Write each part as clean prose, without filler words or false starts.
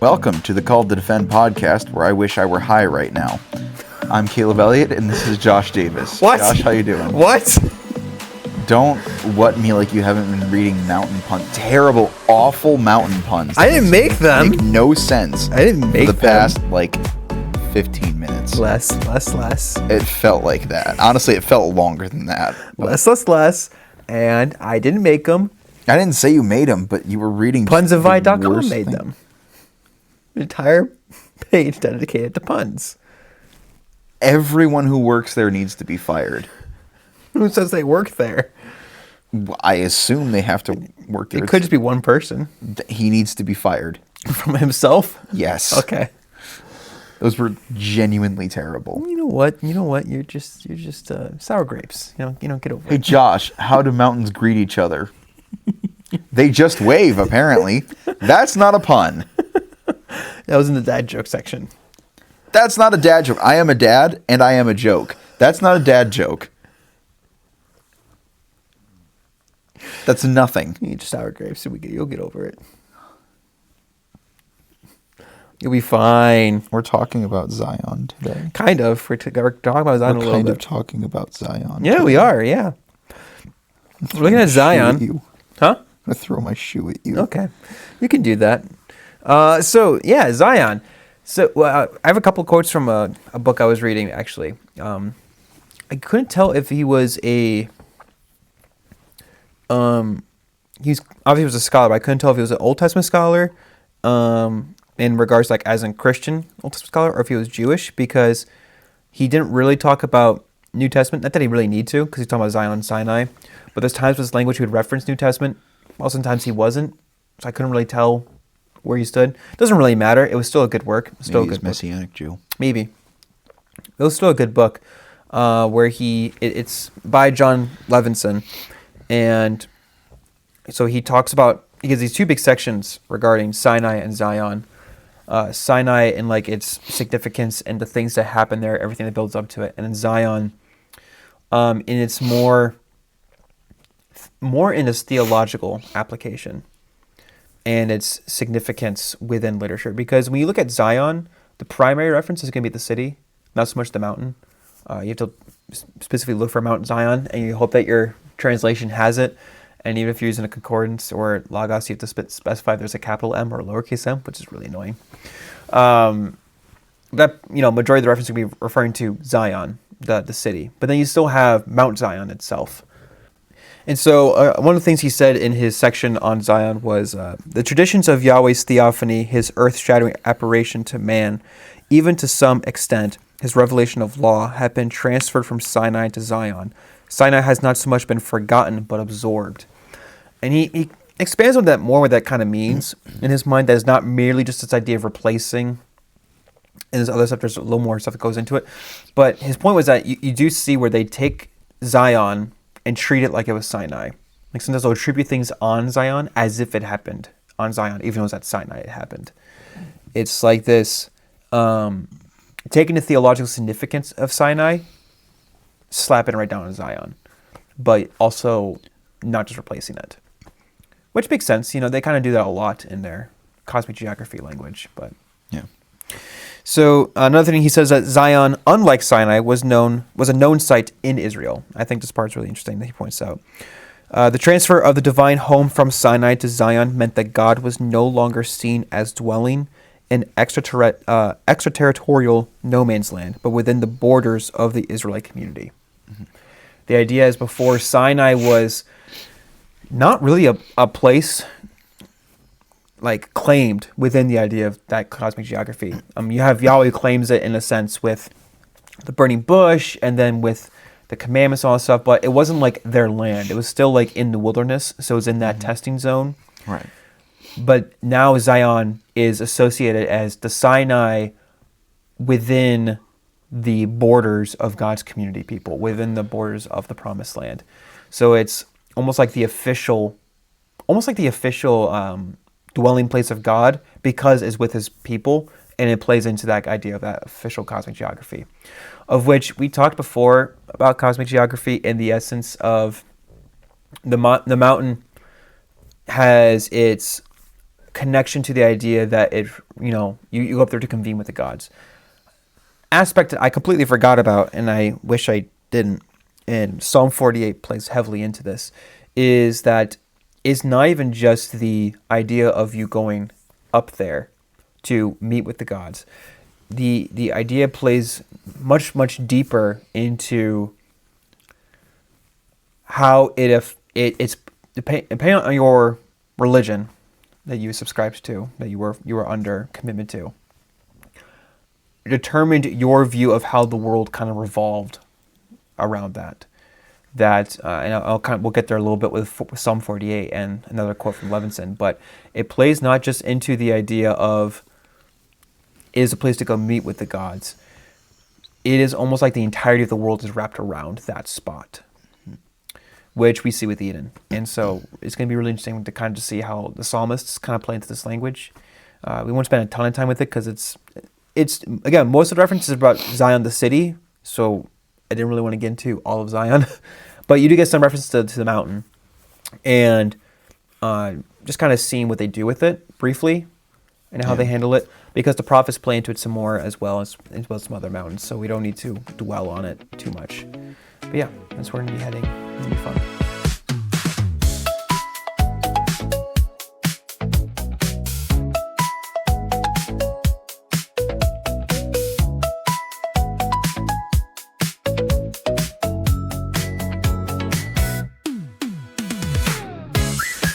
Welcome to the Called to Defend podcast, where I wish I were high right now. I'm Caleb Elliott, and this is Josh Davis. What? Josh, how you doing? What? Don't what me like you haven't been reading mountain puns. Terrible, awful mountain puns. I didn't make them. Make no sense. I didn't make for the them. past, 15 minutes. Less. It felt like that. Honestly, it felt longer than that. Less. And I didn't make them. I didn't say you made them, but you were reading... Punsofy.com made them. An entire page dedicated to puns. Everyone who works there needs to be fired. Who says they work there? I assume they have to work there. It could just be one person. He needs to be fired. From himself? Yes. Okay. Those were genuinely terrible. You know what? You're just sour grapes. You know, get over Hey, it. Josh, how do mountains greet each other? They just wave, apparently. That's not a pun. That was in the dad joke section. That's not a dad joke. I am a dad, and I am a joke. That's not a dad joke. That's nothing. You eat sour grapes, so you'll get over it. You'll be fine. We're talking about Zion today. Kind of. We're talking about Zion a little bit. We're kind of talking about Zion. Yeah, today. we are, yeah. We're looking at Zion. You. Huh? I'm going to throw my shoe at you. Okay. You can do that. Zion. So I have a couple of quotes from a book I was reading, actually. I couldn't tell if he was he was a scholar, but I couldn't tell if he was an Old Testament scholar, in regards as in Christian Old Testament scholar, or if he was Jewish, because he didn't really talk about New Testament. Not that he really need to, because he's talking about Zion and Sinai, but there's times with his language he would reference New Testament, while sometimes he wasn't, so I couldn't really tell where he stood. Doesn't really matter. It was still a good work. Still Maybe a good he's Messianic Jew. Maybe. It was still a good book, where it's by John Levinson, and so he talks about, he gives these two big sections regarding Sinai and Zion. Sinai and its significance and the things that happen there, everything that builds up to it, and then Zion, in its more in its theological application and its significance within literature. Because when you look at Zion, the primary reference is going to be the city, not so much the mountain. You have to specifically look for Mount Zion, and you hope that your translation has it. And even if you're using a concordance or Logos, you have to specify if there's a capital M or a lowercase m, which is really annoying. Majority of the reference will be referring to Zion, the city. But then you still have Mount Zion itself. And so one of the things he said in his section on Zion was, the traditions of Yahweh's theophany, his earth-shattering apparition to man, even to some extent, his revelation of law, have been transferred from Sinai to Zion. Sinai has not so much been forgotten, but absorbed. And he expands on that more, what that kind of means in his mind, that is not merely just this idea of replacing, and there's other stuff, there's a little more stuff that goes into it. But his point was that you do see where they take Zion and treat it like it was Sinai. Sometimes they'll attribute things on Zion as if it happened on Zion, even though it was at Sinai it happened. It's like this, taking the theological significance of Sinai, slapping it right down on Zion, but also not just replacing it. Which makes sense. They kind of do that a lot in their cosmic geography language. But yeah. So another thing he says, that Zion, unlike Sinai, was a known site in Israel. I think this part's really interesting that he points out. The transfer of the divine home from Sinai to Zion meant that God was no longer seen as dwelling in extraterritorial no man's land, but within the borders of the Israelite community. Mm-hmm. The idea is, before, Sinai was not really a place claimed within the idea of that cosmic geography. You have Yahweh claims it in a sense with the burning bush and then with the commandments and all that stuff, but it wasn't their land. It was still in the wilderness, so it was in that testing zone. Right. But now Zion is associated as the Sinai within the borders of God's community people, within the borders of the promised land. So it's almost like the official dwelling place of God, because it's with his people, and it plays into that idea of that official cosmic geography, of which we talked before about cosmic geography and the essence of the mountain has its connection to the idea that you go up there to convene with the gods. Aspect that I completely forgot about, and I wish I didn't, and Psalm 48 plays heavily into this, is that it's not even just the idea of you going up there to meet with the gods. The idea plays much, much deeper into how it's depending on your religion that you subscribed to, that you were under commitment to, determined your view of how the world kind of revolved around that. And we'll get there a little bit with Psalm 48 and another quote from Levinson, but it plays not just into the idea of it is a place to go meet with the gods. It is almost like the entirety of the world is wrapped around that spot, which we see with Eden. And so it's going to be really interesting to kind of just see how the psalmists kind of play into this language. We won't spend a ton of time with it because it's again, most of the references are about Zion, the city, so I didn't really want to get into all of Zion. But you do get some reference to the mountain. And just kind of seeing what they do with it briefly and how they handle it, because the prophets play into it some more as well as some other mountains, so we don't need to dwell on it too much. But yeah, that's where we're going to be heading. It's going to be fun.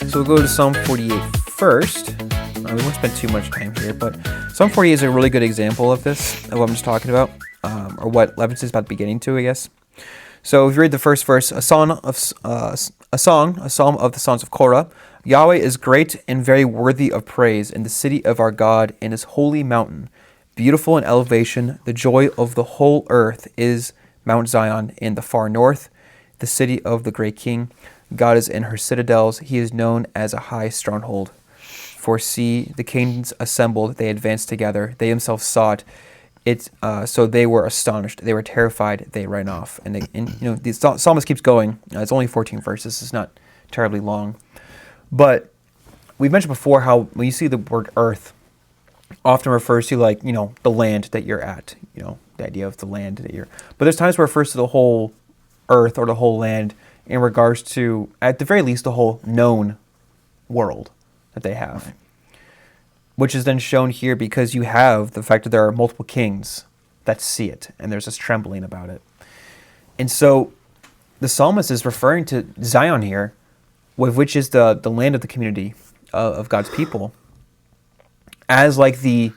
So we'll go to Psalm 48 first. We won't spend too much time here, but Psalm 48 is a really good example of this, of what I'm just talking about, or what Levinson is about beginning to, I guess. So if you read the first verse, a psalm of the sons of Korah. Yahweh is great and very worthy of praise in the city of our God in his holy mountain. Beautiful in elevation, the joy of the whole earth is Mount Zion in the far north, the city of the great king. God is in her citadels. He is known as a high stronghold. For see, the kings assembled, they advanced together. They themselves saw it. So they were astonished. They were terrified. They ran off. And the psalmist keeps going. It's only 14 verses. It's not terribly long. But we've mentioned before how when you see the word earth, often refers to the land that you're at. The idea of the land that you're. But there's times where it refers to the whole earth or the whole land in regards to, at the very least, the whole known world that they have, which is then shown here because you have the fact that there are multiple kings that see it, and there's this trembling about it. And so the psalmist is referring to Zion here, which is the land of the community of God's people, as like the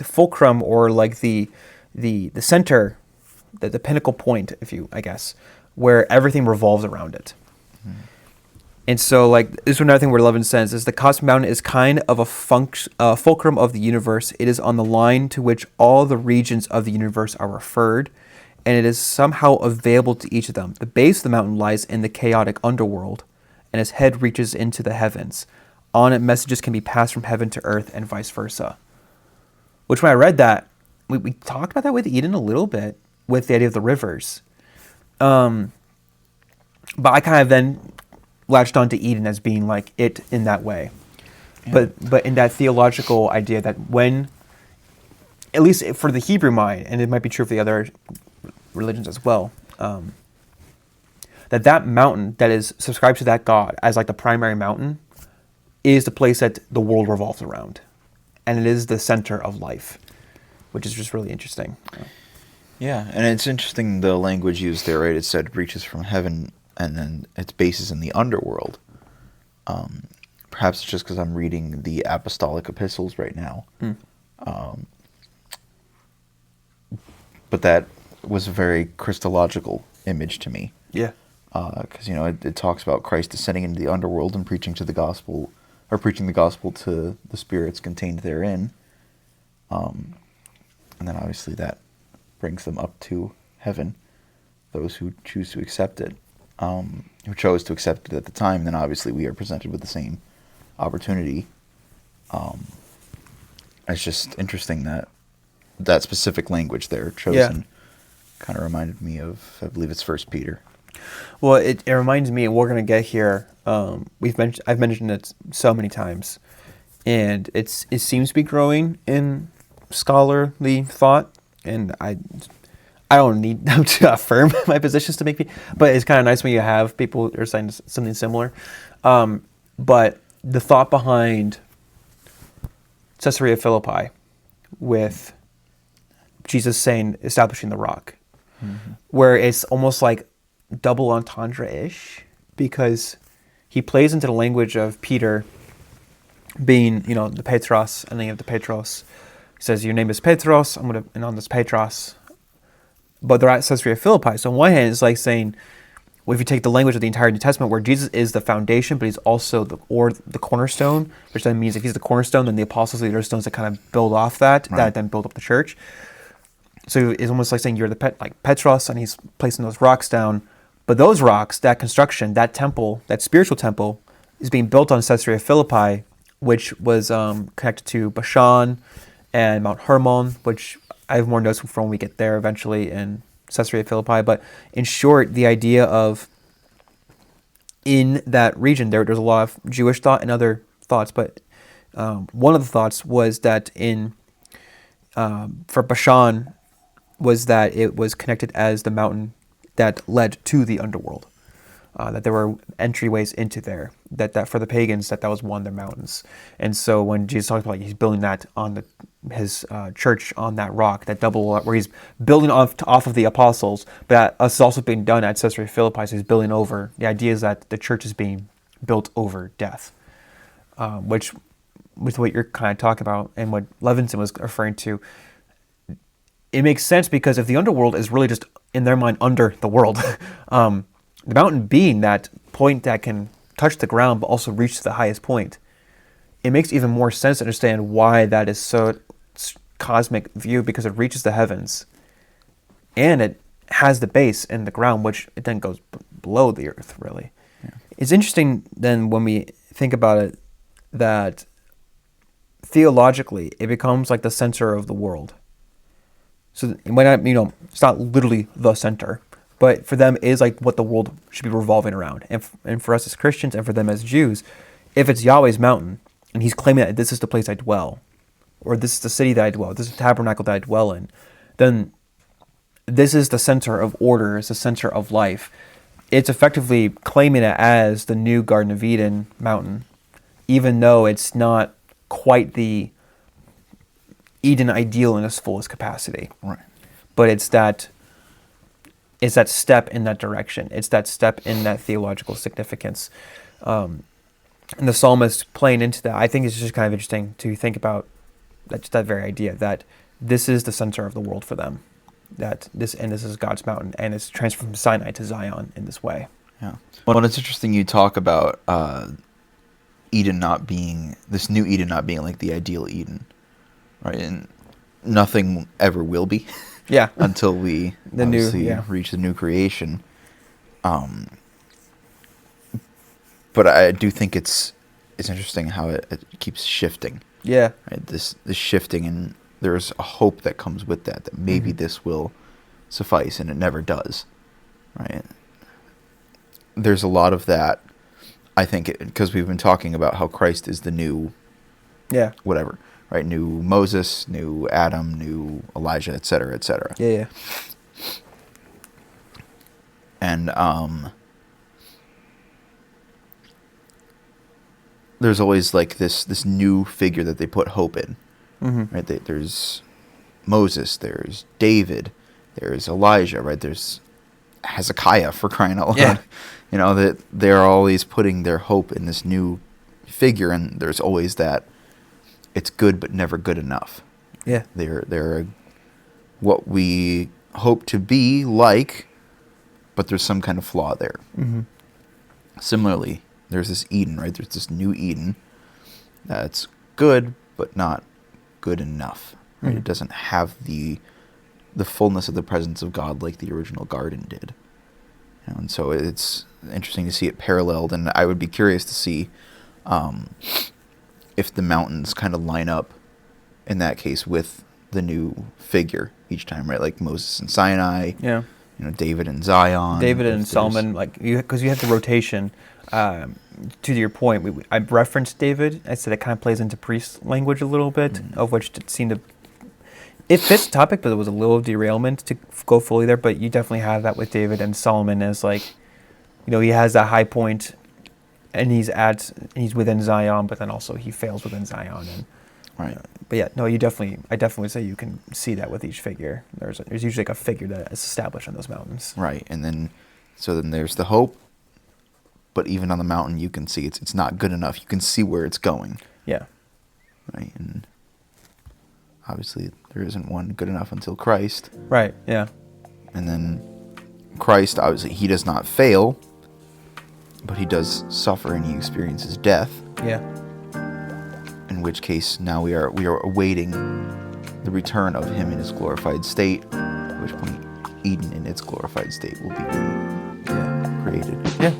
fulcrum, or like the center, the pinnacle point, where everything revolves around it. And so, this is another thing where Levin says is the cosmic mountain is kind of a fulcrum of the universe. It is on the line to which all the regions of the universe are referred, and it is somehow available to each of them. The base of the mountain lies in the chaotic underworld, and its head reaches into the heavens. On it, messages can be passed from heaven to earth, and vice versa. Which, when I read that, we talked about that with Eden a little bit, with the idea of the rivers. But I kind of then latched onto Eden as being like it in that way. Yeah. But in that theological idea that when, at least for the Hebrew mind, and it might be true for the other religions as well, that mountain that is subscribed to that God as like the primary mountain is the place that the world revolves around. And it is the center of life, which is just really interesting. Yeah, and it's interesting the language used there, right? It said it reaches from heaven, and then its base is in the underworld. Perhaps it's just because I'm reading the apostolic epistles right now. But that was a very Christological image to me. Yeah. Because, it talks about Christ descending into the underworld and preaching the gospel to the spirits contained therein. And then obviously that brings them up to heaven, those who choose to accept it, who chose to accept it at the time. And then obviously we are presented with the same opportunity. It's just interesting that specific language there chosen kind of reminded me of, I believe it's 1 Peter. Well, it reminds me, we're gonna get here. I've mentioned it so many times, and it seems to be growing in scholarly thought, and I don't need them to affirm my positions to make me, but it's kind of nice when you have people who are saying something similar. But the thought behind Caesarea Philippi, with Jesus saying establishing the rock, where it's almost like double entendre-ish, because he plays into the language of Peter being, the Petros, and then you have the Petros. He says, "Your name is Petros. And on this Petros." But they're at Caesarea Philippi. So on one hand, it's like saying, well, if you take the language of the entire New Testament, where Jesus is the foundation, but he's also the cornerstone, which then means if he's the cornerstone, then the apostles are the other stones that kind of build off that, Right. that then build up the church. So it's almost like saying you're like Petros, and he's placing those rocks down. But those rocks, that construction, that temple, that spiritual temple, is being built on Caesarea Philippi, which was connected to Bashan and Mount Hermon, which I have more notes from when we get there eventually in Caesarea Philippi. But in short, the idea of in that region, there's a lot of Jewish thought and other thoughts. But one of the thoughts was that for Bashan, was that it was connected as the mountain that led to the underworld. That there were entryways into there. That for the pagans, that was one of their mountains. And so when Jesus talks about he's building that on his church on that rock, that double, where he's building off of the apostles, but that is also being done at Caesarea Philippi. So he's building over. The idea is that the church is being built over death, which, with what you're kind of talking about and what Levinson was referring to, it makes sense, because if the underworld is really just in their mind under the world, the mountain being that point that can touch the ground but also reach to the highest point, it makes even more sense to understand why that is so cosmic view, because it reaches the heavens and it has the base in the ground, which it then goes below the earth, really. Yeah. It's interesting then when we think about it that theologically it becomes like the center of the world. So it might not, it's not literally the center, but for them it is like what the world should be revolving around. And for us as Christians and for them as Jews, if it's Yahweh's mountain and he's claiming that this is the place I dwell, or this is the city that I dwell, this is the tabernacle that I dwell in, then this is the center of order, it's the center of life. It's effectively claiming it as the new Garden of Eden mountain, even though it's not quite the Eden ideal in its fullest capacity. Right. But it's that step in that direction. It's that step in that theological significance. And the psalmist playing into that, I think it's just kind of interesting to think about that very idea, that this is the center of the world for them. This is God's mountain, and it's transferred from Sinai to Zion in this way. Yeah. Well, it's interesting you talk about Eden not being, this new Eden not being like the ideal Eden. Right, and nothing ever will be. Yeah. Until we reach the new creation. But I do think it's interesting how it keeps shifting. Yeah. Right, this shifting, and there's a hope that comes with that maybe this will suffice, and it never does. Right. There's a lot of that. I think because we've been talking about how Christ is the new. Yeah. Whatever. Right, new Moses, new Adam, new Elijah, et cetera, et cetera. Yeah. And there's always like this new figure that they put hope in. Mm-hmm. Right, there's Moses, there's David, there's Elijah. Right, there's Hezekiah, for crying out loud. Yeah. That they're always putting their hope in this new figure, and there's always that. It's good, but never good enough. Yeah. They're what we hope to be like, but there's some kind of flaw there. Mm-hmm. Similarly, there's this Eden, right? There's this new Eden that's good, but not good enough. Right? Mm-hmm. It doesn't have the fullness of the presence of God like the original garden did. And so it's interesting to see it paralleled, and I would be curious to see if the mountains kind of line up in that case with the new figure each time, right? Like Moses and Sinai. Yeah. David and Zion. David and Solomon, because you have the rotation. To your point, I referenced David. I said it kind of plays into priest language a little bit, of which it seemed to. It fits the topic, but it was a little derailment to go fully there. But you definitely have that with David and Solomon as he has that high point, and he's within Zion, but then also he fails within Zion. And right. But yeah, no, I definitely would say you can see that with each figure. There's usually a figure that is established on those mountains. Right, and then there's the hope, but even on the mountain you can see it's not good enough. You can see where it's going. Yeah. Right, and obviously there isn't one good enough until Christ. Right, yeah. And then Christ, obviously, he does not fail, but he does suffer and he experiences death. Yeah. In which case, now we are awaiting the return of him in his glorified state, at which point Eden in its glorified state will be created. Yeah.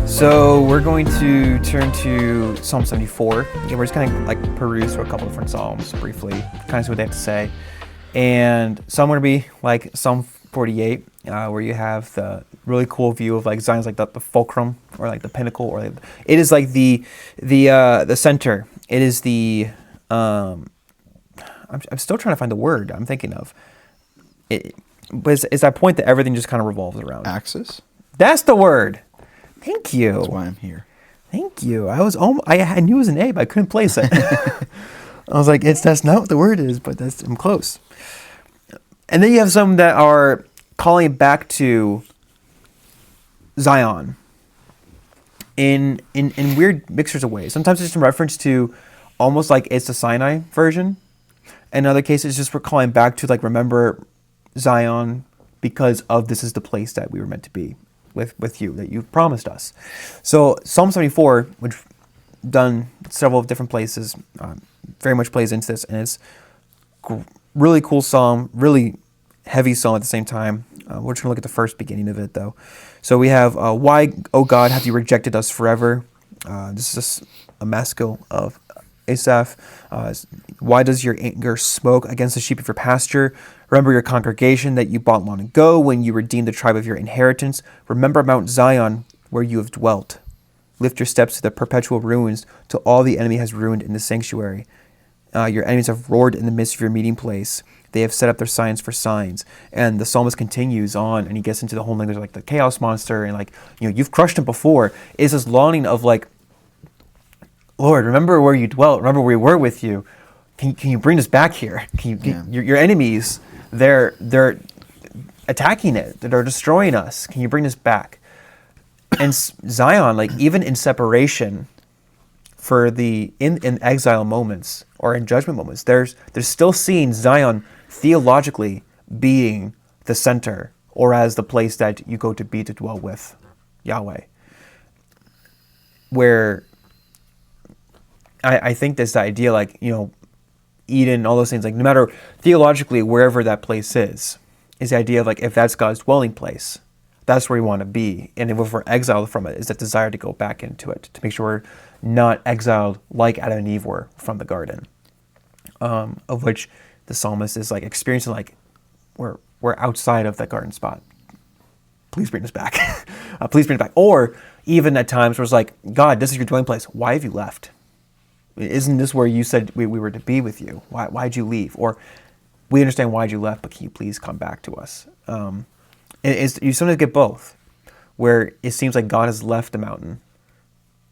So we're going to turn to Psalm 74. Again, we're just kind of peruse through a couple different psalms briefly, kind of see what they have to say. And some are going to be like Psalm 48, where you have the really cool view of Zion's the fulcrum or the pinnacle, or it is the center. It is the I'm still trying to find the word I'm thinking of. But it's that point that everything just kind of revolves around. Axis? That's the word. Thank you. That's why I'm here. Thank you. I knew it was an A, but I couldn't place it. I was like, that's not what the word is, but I'm close. And then you have some that are calling back to Zion in weird mixtures of ways. Sometimes it's in reference to almost like it's the Sinai version. In other cases, just for calling back to remember Zion because of this is the place that we were meant to be with you, that you've promised us. So Psalm 74, which done several different places, very much plays into this, and it's really cool psalm, really heavy psalm at the same time. We're just going to look at the first beginning of it, though. So we have, why, O God, have you rejected us forever? This is a maskil of Asaph. Why does your anger smoke against the sheep of your pasture? Remember your congregation that you bought long ago when you redeemed the tribe of your inheritance. Remember Mount Zion where you have dwelt. Lift your steps to the perpetual ruins, to all the enemy has ruined in the sanctuary. Your enemies have roared in the midst of your meeting place. They have set up their signs for signs. And the psalmist continues on, and he gets into the whole language of the chaos monster, and you've crushed him before. It's this longing of Lord, remember where you dwelt. Remember where we were with you. Can you bring us back here? Your enemies, they're attacking it. They're destroying us. Can you bring us back? And Zion, even in separation, for in exile moments or in judgment moments, there's still seeing Zion theologically being the center, or as the place that you go to be to dwell with Yahweh. Where I think this idea, Eden, all those things, no matter theologically wherever that place is the idea of if that's God's dwelling place, that's where we want to be. And if we're exiled from it, is that desire to go back into it, to make sure we're not exiled like Adam and Eve were from the garden, of which the psalmist is experiencing we're outside of that garden spot. Please bring us back. Please bring us back. Or even at times where it's God, this is your dwelling place. Why have you left? Isn't this where you said we were to be with you? Why'd you leave? Or we understand why'd you left, but can you please come back to us? You sometimes get both, where it seems like God has left the mountain,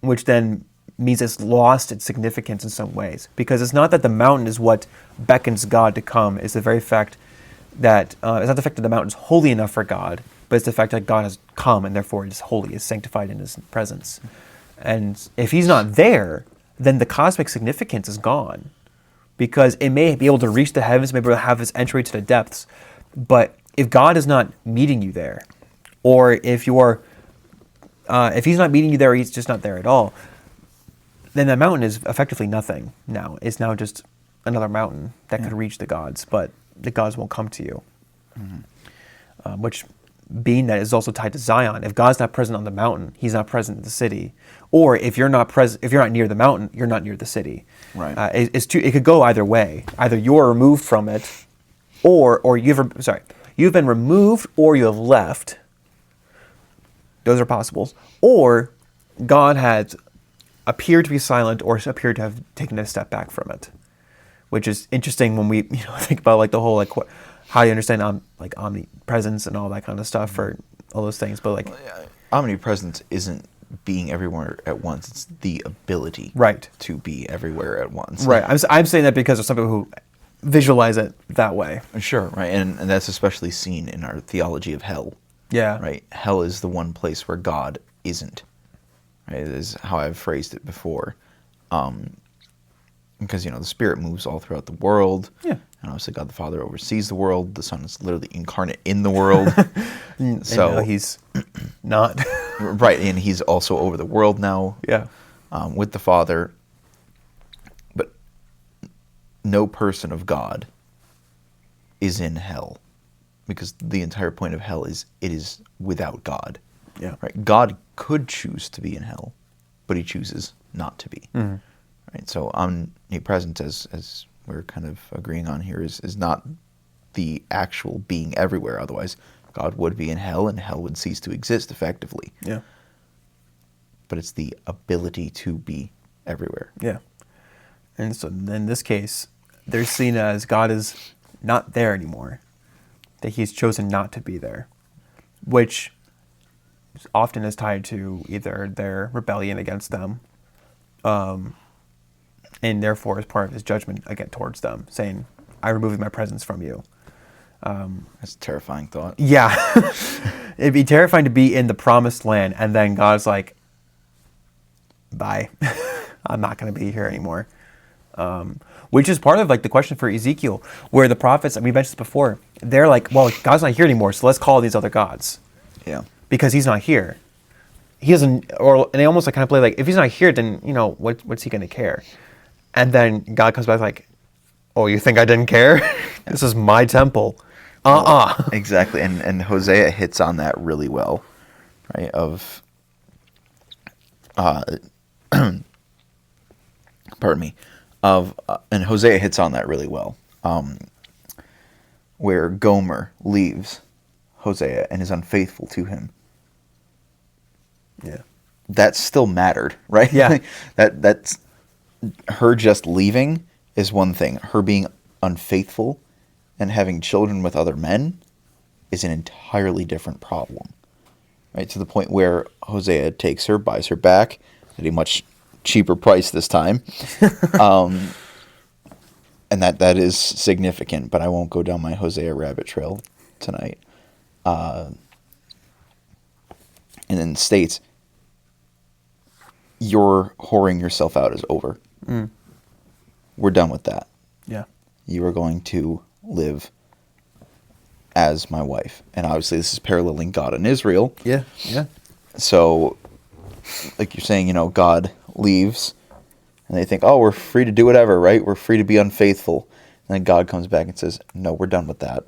which then means it's lost its significance in some ways. Because it's not that the mountain is what beckons God to come. It's the very fact that, it's not the fact that the mountain is holy enough for God, but it's the fact that God has come and therefore it is holy, is sanctified in his presence. And if he's not there, then the cosmic significance is gone. Because it may be able to reach the heavens, may be able to have its entry to the depths, but if God is not meeting you there, or if he's not meeting you there, he's just not there at all, then that mountain is effectively nothing now. It's now just another mountain that could reach the gods, but the gods won't come to you. Which, being that, is also tied to Zion. If God's not present on the mountain, He's not present in the city. Or if you're not present, if you're not near the mountain, you're not near the city. Right. It could go either way. Either you're removed from it, or you've been removed, or you have left. Those are possibles. Or God has appeared to be silent, or appeared to have taken a step back from it, which is interesting when we think about like the whole like how you understand like omnipresence and all that kind of stuff for all those things. But like omnipresence isn't being everywhere at once. It's the ability to be everywhere at once. Right. I'm saying that because of some people who visualize it that way. Sure. Right. And that's especially seen in our theology of hell. Yeah. Right. Hell is the one place where God isn't. Right. Is how I've phrased it before. Because, the Spirit moves all throughout the world. Yeah. And obviously God the Father oversees the world. The Son is literally incarnate in the world. So He's not. Right. And He's also over the world now. Yeah. With the Father. But no person of God is in hell. Because the entire point of hell is it is without God. Yeah. Right. God could choose to be in hell, but He chooses not to be. Mm-hmm. Right. So omnipresence, as we're kind of agreeing on here, is not the actual being everywhere. Otherwise, God would be in hell, and hell would cease to exist effectively. Yeah. But it's the ability to be everywhere. Yeah. And so in this case, they're seen as God is not there anymore, that He's chosen not to be there, which often is tied to either their rebellion against them, and therefore is part of His judgment again towards them, saying, I remove my presence from you. That's a terrifying thought. Yeah. It'd be terrifying to be in the promised land, and then God's like, bye. I'm not going to be here anymore. Which is part of like the question for Ezekiel, where the prophets, and we mentioned this before, they're like, well, God's not here anymore, so let's call these other gods. Yeah. Because He's not here. He doesn't, and they almost like kind of play like, if He's not here, then, what's He going to care? And then God comes back like, oh, you think I didn't care? This is my temple. Exactly. And Hosea hits on that really well, right? Pardon me. And Hosea hits on that really well, where Gomer leaves Hosea and is unfaithful to him. Yeah. That still mattered, right? Yeah. That's her just leaving is one thing. Her being unfaithful and having children with other men is an entirely different problem, right? To the point where Hosea takes her, buys her back at a much cheaper price this time. And that is significant, but I won't go down my Hosea rabbit trail tonight. And then states, your whoring yourself out is over. Mm. We're done with that. Yeah. You are going to live as my wife. And obviously this is paralleling God and Israel. Yeah. Yeah. So, like you're saying, God leaves, and they think, oh, we're free to do whatever, right? We're free to be unfaithful. And then God comes back and says, no, we're done with that.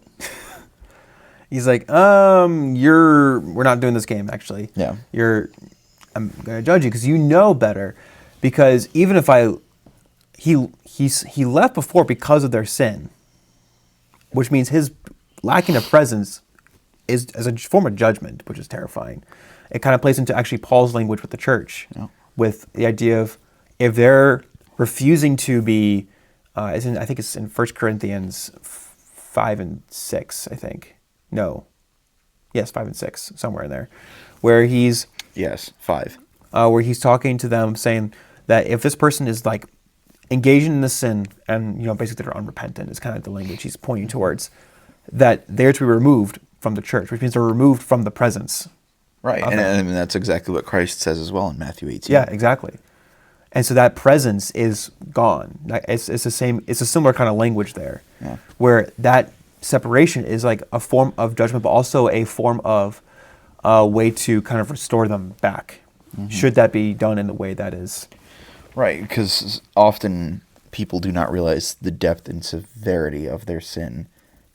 He's like, we're not doing this game, actually. Yeah. I'm going to judge you because you know better. Because even if he left before because of their sin, which means his lacking of presence is as a form of judgment, which is terrifying. It kind of plays into actually Paul's language with the church, with the idea of if they're refusing to be, I think it's in 1 Corinthians 5 and 6, I think. No. Yes, 5 and 6, somewhere in there, where he's... Yes, 5. Where he's talking to them saying that if this person is like engaging in the sin and, basically they're unrepentant, is kind of the language he's pointing towards, that they're to be removed from the church, which means they're removed from the presence. Right, and that's exactly what Christ says as well in Matthew 18. Yeah, exactly. And so that presence is gone. It's the same. It's a similar kind of language there, where that separation is like a form of judgment, but also a form of a way to kind of restore them back. Mm-hmm. Should that be done in the way that is right? Because often people do not realize the depth and severity of their sin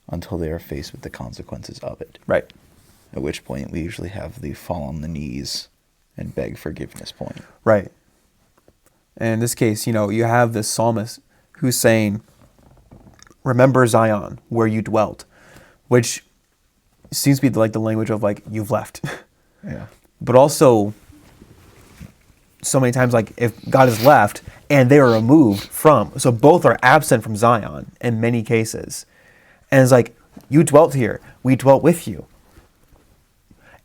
until they are faced with the consequences of it. Right. At which point we usually have the fall on the knees and beg forgiveness point. Right. And in this case, you have this psalmist who's saying, remember Zion, where you dwelt, which seems to be like the language of like, you've left. Yeah. But also, so many times, like, if God is left and they are removed from, so both are absent from Zion in many cases. And it's like, you dwelt here, we dwelt with you.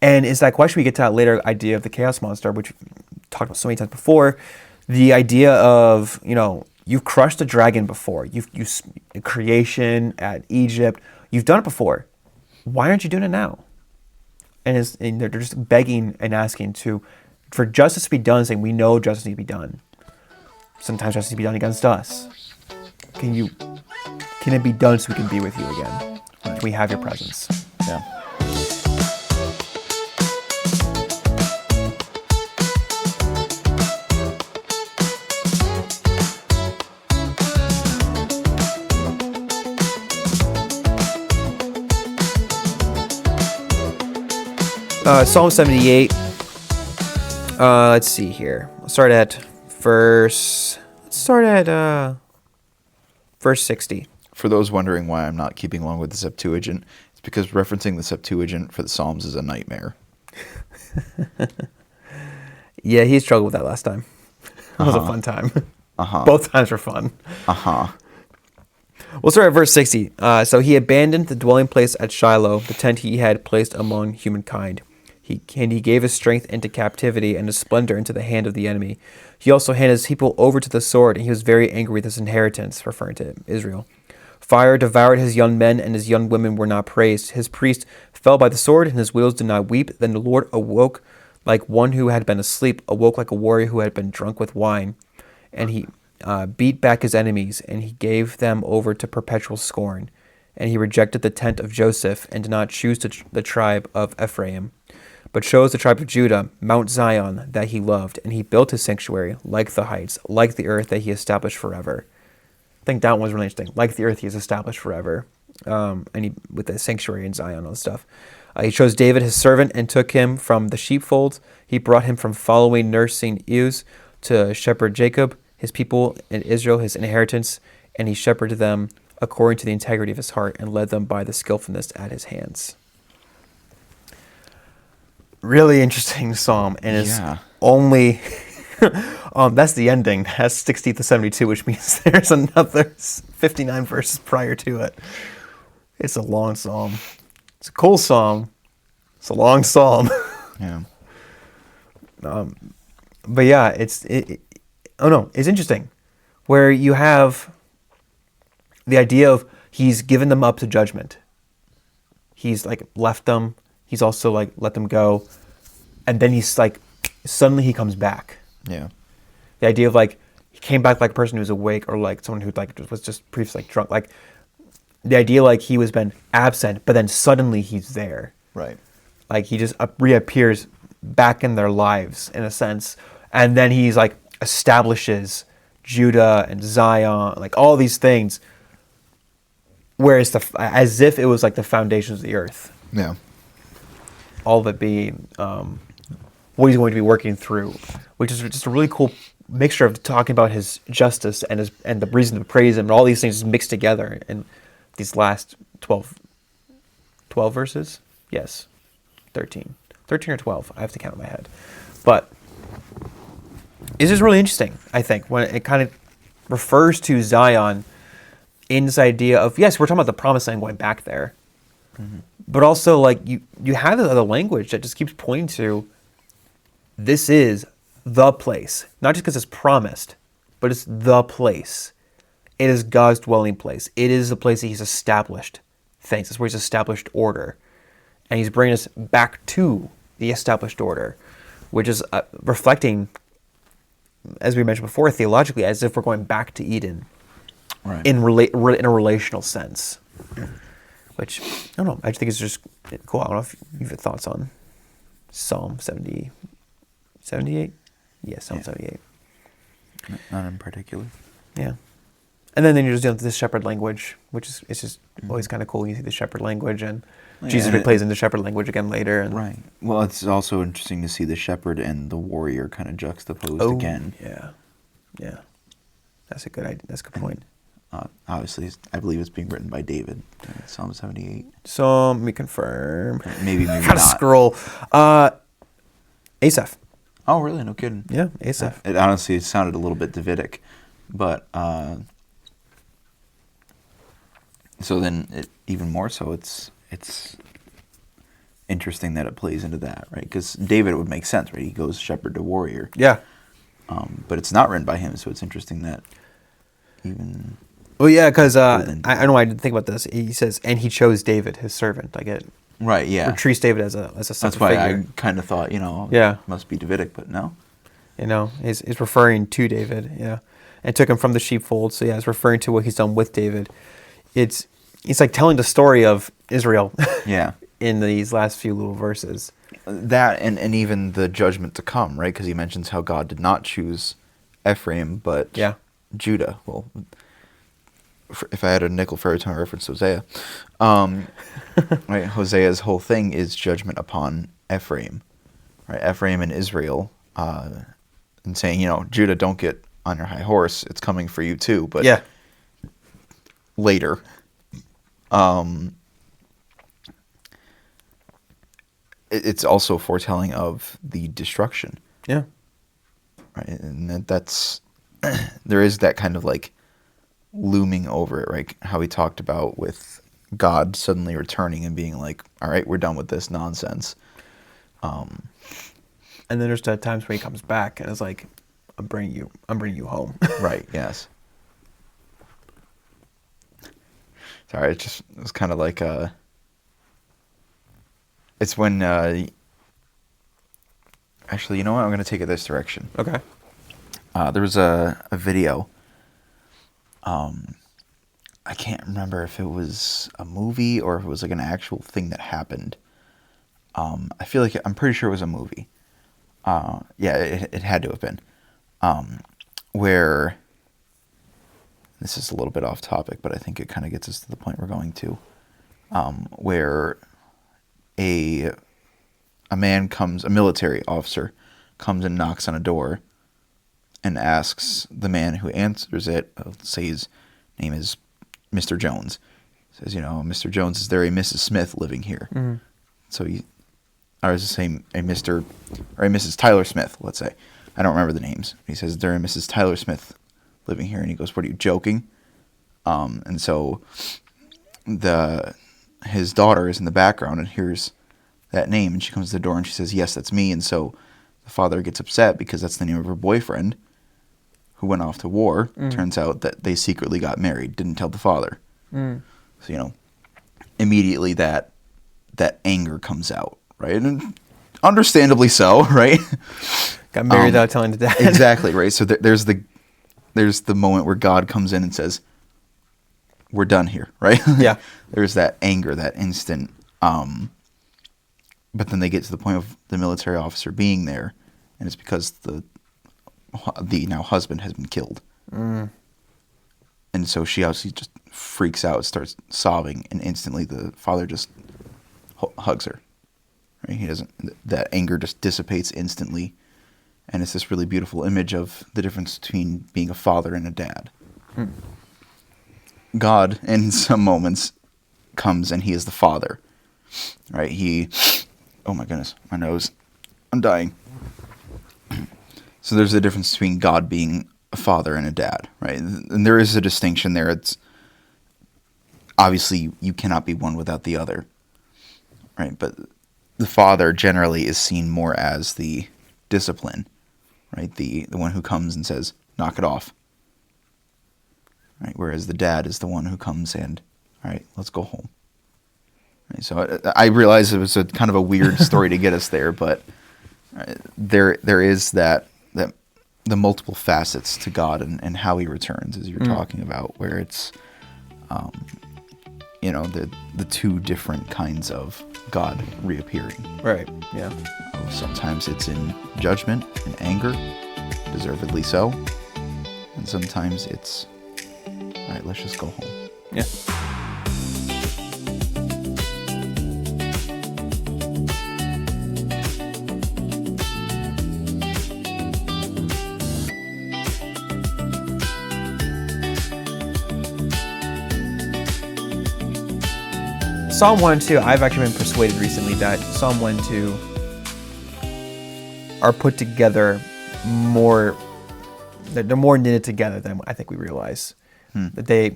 And it's that question we get to that later idea of the chaos monster, which we talked about so many times before. The idea of, you've crushed a dragon before. You've creation at Egypt. You've done it before. Why aren't you doing it now? And they're just begging and asking for justice to be done, saying, we know justice needs to be done. Sometimes justice needs to be done against us. Can it be done so we can be with you again? Can we have your presence? Yeah. Psalm 78. Let's see here. Let's start at verse 60. For those wondering why I'm not keeping along with the Septuagint, it's because referencing the Septuagint for the Psalms is a nightmare. Yeah, he struggled with that last time. It was a fun time. Both times were fun. We'll start at verse 60. So he abandoned the dwelling place at Shiloh, the tent he had placed among humankind. He gave his strength into captivity and his splendor into the hand of the enemy. He also handed his people over to the sword, and he was very angry with his inheritance, referring to Israel. Fire devoured his young men, and his young women were not praised. His priests fell by the sword, and his widows did not weep. Then the Lord awoke like one who had been asleep, awoke like a warrior who had been drunk with wine. And he beat back his enemies, and he gave them over to perpetual scorn. And he rejected the tent of Joseph, and did not choose the tribe of Ephraim, but chose the tribe of Judah, Mount Zion, that he loved. And he built his sanctuary like the heights, like the earth that he established forever. I think that one was really interesting. Like the earth he has established forever. With the sanctuary in Zion and all this stuff. He chose David, his servant, and took him from the sheepfold. He brought him from following nursing ewes to shepherd Jacob, his people, and Israel, his inheritance. And he shepherded them according to the integrity of his heart, and led them by the skillfulness at his hands. Really interesting psalm, and it's only that's the ending. That's 60 to 72, which means there's another 59 verses prior to it. It's a long psalm. It's a cool psalm. It's a long psalm. Yeah. But yeah, it's interesting, where you have the idea of he's given them up to judgment. He's like left them. He's also like let them go, and then he's like suddenly he comes back. Yeah. The idea of like he came back like a person who's awake, or like someone who like was just previously like drunk. Like the idea like he was been absent, but then suddenly he's there. Right. Like he just reappears back in their lives in a sense, and then he's like establishes Judah and Zion, like all these things, whereas as if it was like the foundations of the earth. Yeah. All of it being what he's going to be working through, which is just a really cool mixture of talking about his justice and the reason to praise him, and all these things mixed together in these last 12 verses. Yes, 13 or 12. I have to count in my head, but it's just really interesting. I think when it kind of refers to Zion in this idea of, yes, we're talking about the promised land going back there. Mm-hmm. But also, like, you have this other language that just keeps pointing to this is the place. Not just because it's promised, but it's the place. It is God's dwelling place. It is the place that he's established things. It's where he's established order. And he's bringing us back to the established order, which is reflecting, as we mentioned before, theologically, as if we're going back to Eden. Right. In a relational sense. Which, I don't know, I just think it's just cool. I don't know if you have thoughts on Psalm 78? Yeah, Psalm 78. Not in particular. Yeah. And then you're just dealing with the shepherd language, which is it's just always kind of cool. You see the shepherd language, and Jesus plays into shepherd language again later. And right. Well, it's also interesting to see the shepherd and the warrior kind of juxtaposed again. Yeah. That's a good idea. That's a good point. Obviously, I believe it's being written by David. Psalm 78. So let me confirm. Maybe Gotta not. scroll. Asaph. Oh, really? No kidding. Yeah, Asaph. It honestly sounded a little bit Davidic, but so then even more so, it's interesting that it plays into that, right? Because David would make sense, right? He goes shepherd to warrior. Yeah. But it's not written by him, so it's interesting that even. Well, yeah, because I know I didn't think about this. He says, and he chose David, his servant. Like it. Right. Yeah. Or treats David as a That's central why figure. I kind of thought, Yeah. it must be Davidic, but no. He's referring to David. Yeah, and took him from the sheepfold. So yeah, it's referring to what he's done with David. It's like telling the story of Israel. Yeah. In these last few little verses. That and even the judgment to come, right? Because he mentions how God did not choose Ephraim, but Judah. Well, if I had a nickel for every time I reference Hosea, right? Hosea's whole thing is judgment upon Ephraim, right? Ephraim and Israel, and saying, Judah, don't get on your high horse. It's coming for you too, but later. It's also foretelling of the destruction. Yeah. Right, and that's there is that kind of like looming over it, right? How he talked about with God suddenly returning and being like, "All right, we're done with this nonsense." And then there's the times where he comes back and it's like, "I'm bringing you home." Right. Yes. Sorry, it was kind of like it's when actually, you know what? I'm going to take it this direction. Okay. There was a video. I can't remember if it was a movie or if it was like an actual thing that happened. I feel like I'm pretty sure it was a movie. Yeah, it had to have been. Where this is a little bit off topic, but I think it kind of gets us to the point we're going to. Where a military officer comes and knocks on a door and asks the man who answers it, say his name is Mr. Jones, says, Mr. Jones, is there a Mrs. Smith living here? Mm-hmm. So I was saying a Mr. or a Mrs. Tyler Smith, let's say. I don't remember the names. He says, is there a Mrs. Tyler Smith living here? And he goes, what are you, joking? And so his daughter is in the background and hears that name, and she comes to the door and she says, yes, that's me. And so the father gets upset because that's the name of her boyfriend who went off to war. Turns out that they secretly got married, didn't tell the father. So, immediately that anger comes out, right? And understandably so, right? Got married without telling the dad. Exactly, right? So there's the moment where God comes in and says, we're done here, right? Yeah. There's that anger, that instant. But then they get to the point of the military officer being there, and it's because the now husband has been killed. And so she obviously just freaks out, starts sobbing, and instantly the father just hugs her. Right? That anger just dissipates instantly, and it's this really beautiful image of the difference between being a father and a dad. God, in some moments, comes and he is the father. Right? Oh my goodness, my nose. I'm dying. So there's a difference between God being a father and a dad, right? And there is a distinction there. It's obviously you cannot be one without the other, right? But the father generally is seen more as the discipline, right? The one who comes and says, knock it off, right? Whereas the dad is the one who comes and, all right, let's go home. Right? So I realize it was a kind of a weird story to get us there, but there is that the multiple facets to God and how he returns, as you're talking about, where it's the two different kinds of God reappearing. Right. Yeah. Sometimes it's in judgment and anger, deservedly so, and sometimes it's All right, let's just go home. Yeah. Psalm 1 and 2, I've actually been persuaded recently that Psalm 1 and 2 are put together more, they're more knitted together than I think we realize. That they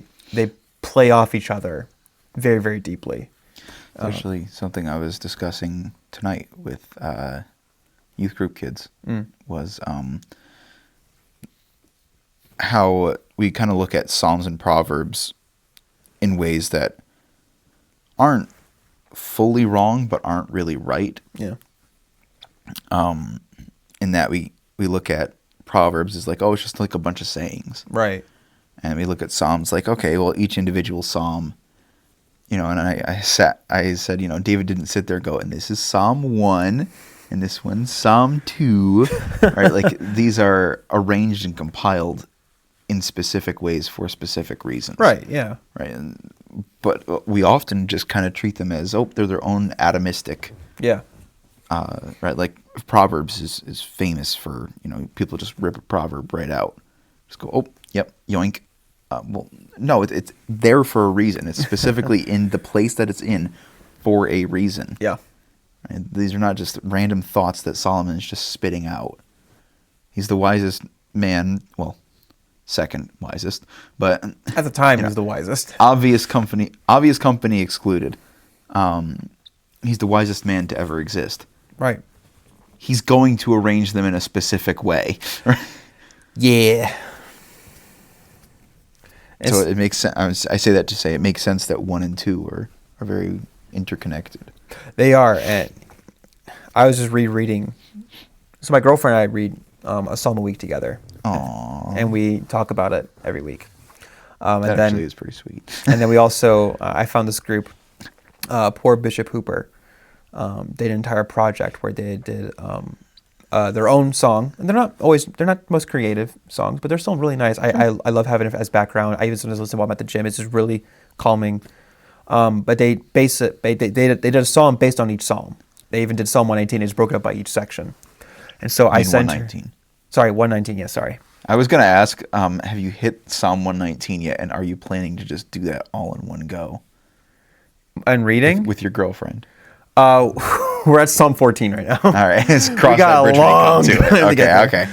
play off each other very, very deeply. Actually, something I was discussing tonight with youth group kids was how we kind of look at Psalms and Proverbs in ways that aren't fully wrong, but aren't really right. Yeah. In that we look at Proverbs as like, oh, it's just like a bunch of sayings. Right. And we look at Psalms like, okay, well, each individual Psalm, and I said, David didn't sit there and go, and this is Psalm 1, and this one's Psalm 2, right? Like, these are arranged and compiled in specific ways for specific reasons. Right, yeah. Right, but we often just kind of treat them as, they're their own atomistic. Yeah. Right, like Proverbs is famous for, people just rip a proverb right out. Just go, oh, yep, yoink. Well, no, it's there for a reason. It's specifically in the place that it's in for a reason. Yeah. Right? These are not just random thoughts that Solomon is just spitting out. He's the wisest man, well, second wisest, but At the time, he was the wisest. obvious company excluded. He's the wisest man to ever exist. Right. He's going to arrange them in a specific way. Yeah. So it makes sense. I say that to say it makes sense that 1 and 2 are very interconnected. They are. And I was just rereading. So my girlfriend and I read a psalm a week together. Aww. And we talk about it every week. That actually is pretty sweet. And then we also, I found this group, Poor Bishop Hooper. They did an entire project where they did their own song, and they're not the most creative songs, but they're still really nice. I love having it as background. I even sometimes listen while I'm at the gym. It's just really calming. But they did a song based on each psalm. They even did Psalm 119. They just broke it up by each section. And so I sent 119. Sorry, 119. Yeah, sorry. I was gonna ask, have you hit Psalm 119 yet, and are you planning to just do that all in one go? And reading with your girlfriend? We're at Psalm 14 right now. All right, let's cross that bridge long when we come to it. Okay.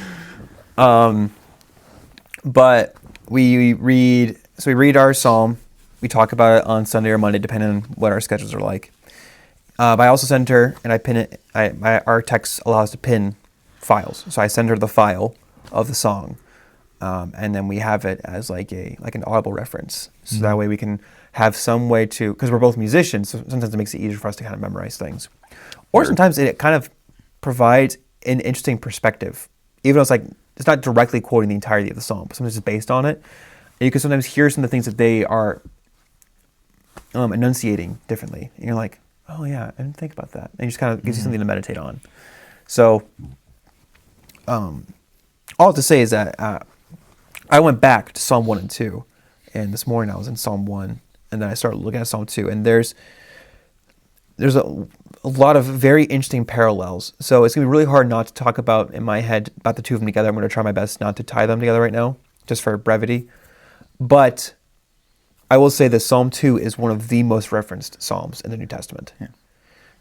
But we read our psalm. We talk about it on Sunday or Monday, depending on what our schedules are like. But I also send her, and I pin it. Our text allows us to pin files, so I send her the file of the song, and then we have it as like an audible reference. So that way we can have some way to, because we're both musicians, so sometimes it makes it easier for us to kind of memorize things. Or sometimes it kind of provides an interesting perspective, even though it's not directly quoting the entirety of the psalm, but sometimes it's based on it. And you can sometimes hear some of the things that they are enunciating differently. And you're like, oh yeah, I didn't think about that. And it just kind of gives you something to meditate on. So all to say is that I went back to Psalm 1 and 2, and this morning I was in Psalm 1, and then I started looking at Psalm 2, and there's a lot of very interesting parallels. So it's going to be really hard not to talk about, in my head, about the two of them together. I'm going to try my best not to tie them together right now, just for brevity. But I will say that Psalm 2 is one of the most referenced Psalms in the New Testament,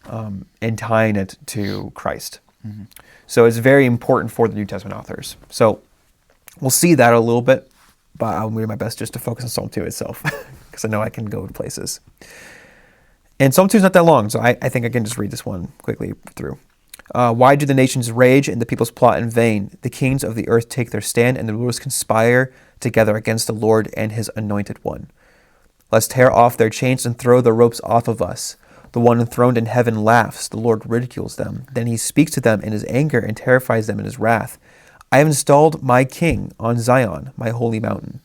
and tying it to Christ. Mm-hmm. So it's very important for the New Testament authors. So we'll see that a little bit, but I'll do my best just to focus on Psalm 2 itself, because I know I can go to places. And Psalm 2 is not that long, so I think I can just read this one quickly through. Why do the nations rage and the peoples plot in vain? The kings of the earth take their stand, and the rulers conspire together against the Lord and his anointed one. Let's tear off their chains and throw the ropes off of us. The one enthroned in heaven laughs. The Lord ridicules them. Then he speaks to them in his anger and terrifies them in his wrath. I have installed my king on Zion, my holy mountain.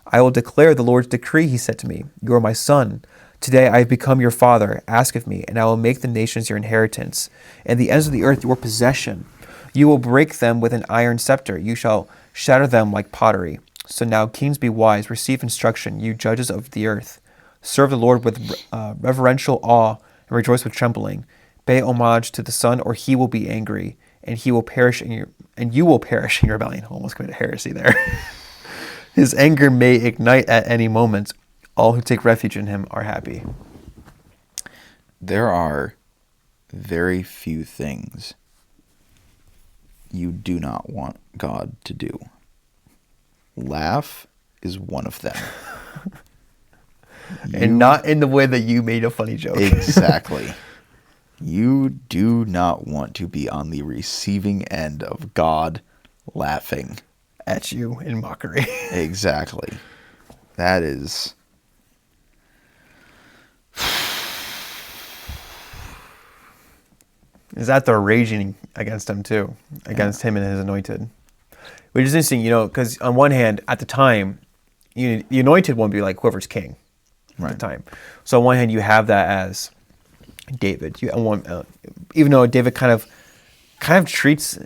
I will declare the Lord's decree, he said to me. You are my son. Today I have become your father. Ask of me, and I will make the nations your inheritance, and the ends of the earth your possession. You will break them with an iron scepter. You shall shatter them like pottery. So now, kings, be wise, receive instruction, you judges of the earth. Serve the Lord with reverential awe and rejoice with trembling. Pay homage to the Son, or he will be angry, and he will perish in your, and you will perish in your rebellion. Almost committed heresy there. His anger may ignite at any moment. All who take refuge in him are happy. There are very few things you do not want God to do. Laugh is one of them. And not in the way that you made a funny joke. Exactly. You do not want to be on the receiving end of God laughing At you in mockery. Exactly. That is... Is that they're raging against him too, against him and his anointed. Which is interesting, because on one hand, at the time, the anointed one would be like whoever's king at the time. So on one hand, you have that as David. Even though David kind of treats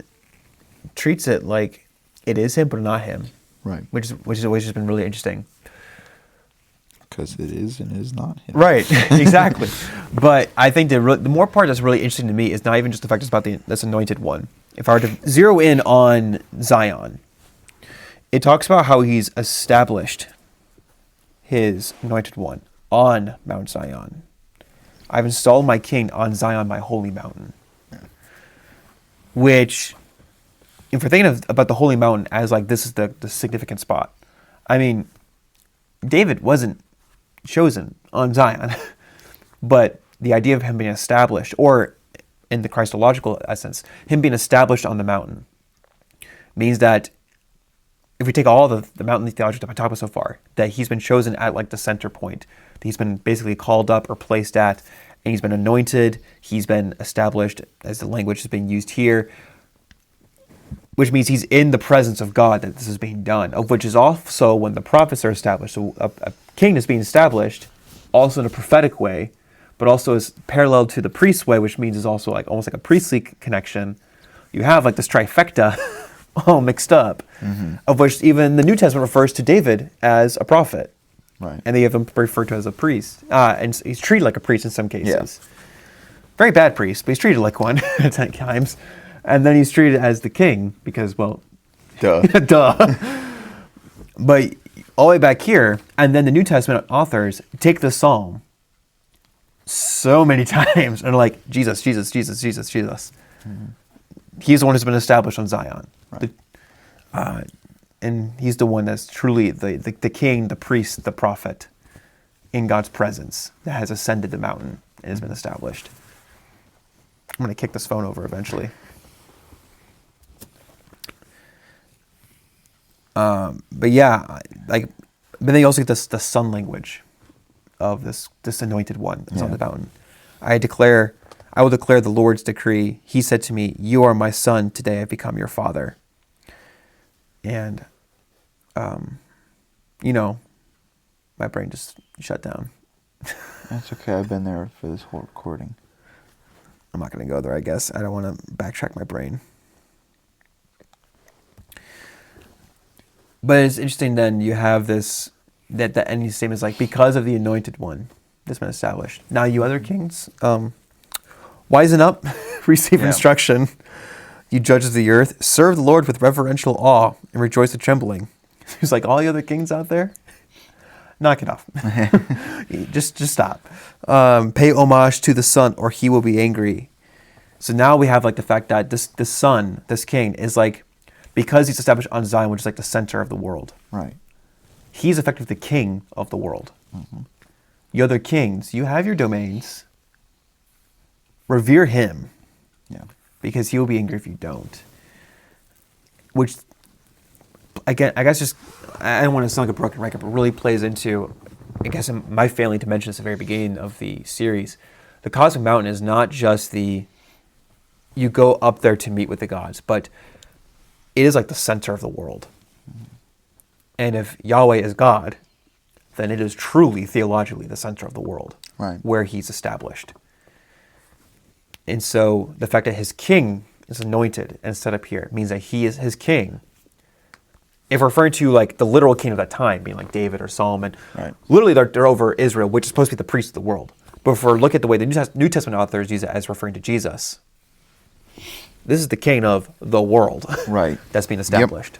it like it is him, but not him. Right. Which has always been really interesting. Because it is and is not him. Right, exactly. But I think the more part that's really interesting to me is not even just the fact it's about this anointed one. If I were to zero in on Zion, it talks about how he's established his anointed one on Mount Zion. I've installed my king on Zion, my holy mountain. Yeah. Which, if we're thinking about the holy mountain as like this is the significant spot, I mean, David wasn't chosen on Zion, but the idea of him being established, or in the Christological essence, him being established on the mountain, means that if we take all the mountain theology that I talked about so far, that he's been chosen at like the center point, that he's been basically called up or placed at, and he's been anointed, he's been established, as the language is being used here, which means he's in the presence of God that this is being done, of which is also when the prophets are established. So a king is being established also in a prophetic way, but also is parallel to the priest's way, which means is also like almost like a priestly connection. You have like this trifecta all mixed up, of which even the New Testament refers to David as a prophet. Right. And they have him referred to as a priest. And he's treated like a priest in some cases. Yeah. Very bad priest, but he's treated like one at times. And then he's treated as the king because, well, duh. Duh. But all the way back here, and then the New Testament authors take the psalm so many times and are like, Jesus, Jesus, Jesus, Jesus, Jesus. Mm-hmm. He's the one who's been established on Zion. Right. And he's the one that's truly the king, the priest, the prophet in God's presence that has ascended the mountain and has been established. I'm going to kick this phone over eventually. But yeah, but then you also get the son language of this anointed one that's on the mountain. I will declare the Lord's decree. He said to me, "You are my son. Today I've become your father." And, my brain just shut down. That's okay. I've been there for this whole recording. I'm not going to go there, I guess. I don't want to backtrack my brain. But it's interesting then you have this, that the ending statement is like, because of the anointed one that's been established. Now you other kings, wisen up, receive instruction. You judges of the earth, serve the Lord with reverential awe and rejoice with trembling. He's like, all the other kings out there, knock it off. just stop. Pay homage to the Son, or he will be angry. So now we have like the fact that this son, this king, is like, because he's established on Zion, which is like the center of the world. Right. He's effectively the king of the world. Mm-hmm. You other kings, you have your domains. Revere him. Yeah. Because he will be angry if you don't. Which, again, I guess just, I don't want to sound like a broken record, but really plays into, I guess, in my family to mention this at the very beginning of the series. The Cosmic Mountain is not just you go up there to meet with the gods, but it is like the center of the world. Mm-hmm. And if Yahweh is God, then it is truly theologically the center of the world, right, where he's established. And so the fact that his king is anointed and set up here means that he is his king if we're referring to like the literal king of that time, being like David or Solomon, Right. literally they're over Israel, which is supposed to be the priest of the world. But if we look at the way the New Testament authors use it as referring to Jesus, this is the king of the world, Right. that's being established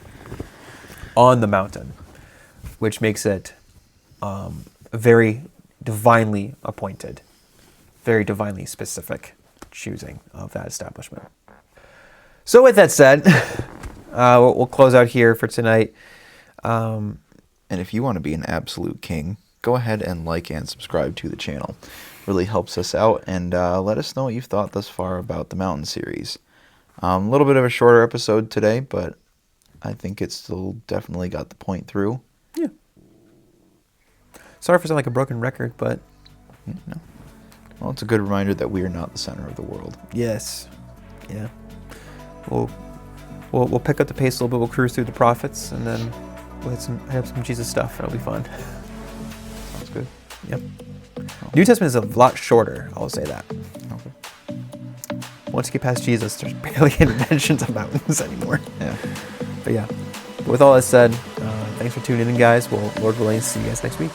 on the mountain, which makes it very divinely appointed, very divinely specific choosing of that establishment. So with that said, we'll close out here for tonight. And if you want to be an absolute king, go ahead and like and subscribe to the channel. Really helps us out, and let us know what you've thought thus far about the Mountain series. A little bit of a shorter episode today, but I think it still definitely got the point through. Yeah. Sorry for sounding like a broken record, but... No. Well, it's a good reminder that we are not the center of the world. Yes. Yeah. We'll pick up the pace a little bit. We'll cruise through the prophets, and then we'll have some Jesus stuff. That'll be fun. Sounds good. Yep. New Testament is a lot shorter, I'll say that. Okay. Once you get past Jesus, there's barely any mentions of mountains anymore. Yeah. But yeah, with all that said, thanks for tuning in, guys. We'll, Lord willing, see you guys next week.